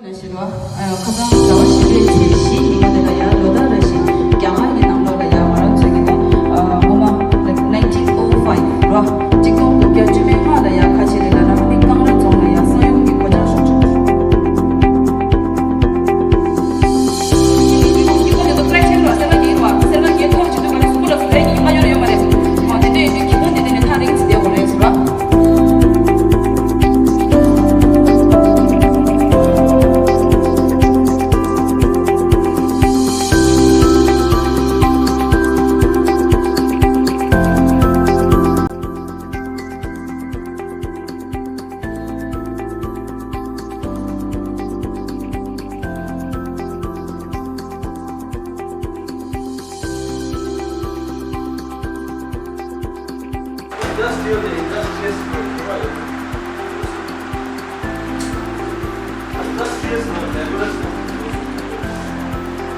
날씨가 가장 나와시리의 첼시 이거들아야 로다르시 양아이 남로라야 말한 저기가 뭐마 1905 라 지금 겨쯤에 하다야 가시리라나 민강을 정나야 서용기 고장 수준 이번에도 트랙체로 세라기와 세라기의 통치도 간에 스쿨에서 대기 마요래요 말해 근데 이제 기본 되는 타링스 되어 그래서라 Industrial School,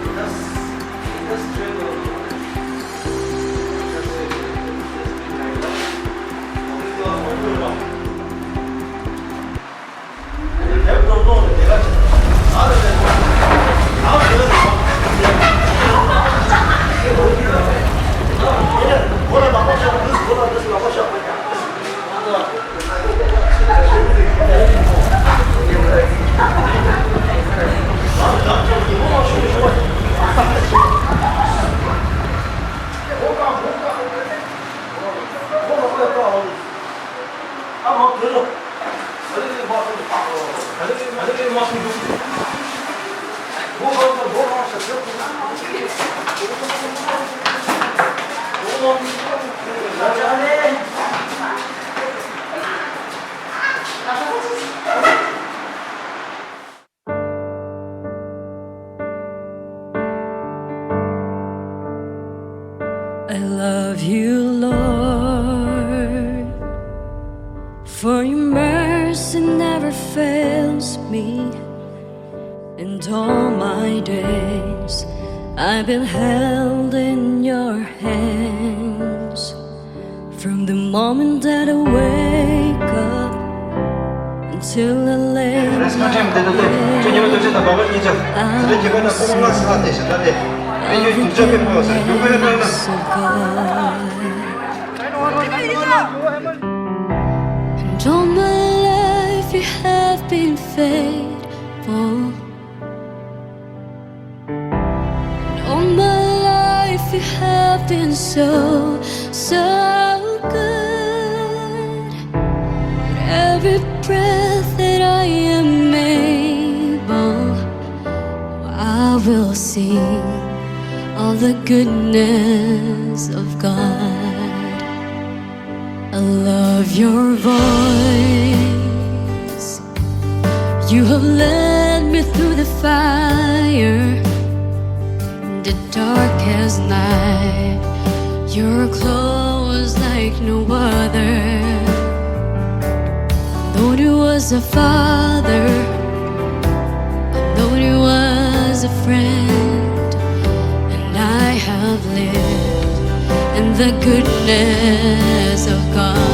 industrial I love you, Lord, for your mercy never fails me. And all my days I've been held in your hands. From the moment that I wake up until I lay my head, and all my life you have been faithful. And all my life you have been so good. With every breath that I am able, I will sing all the goodness of God. I love your voice. You have led me through the fire, the darkest night. You're close like no other. Though you was a father, though you was a friend, I have lived in the goodness of God.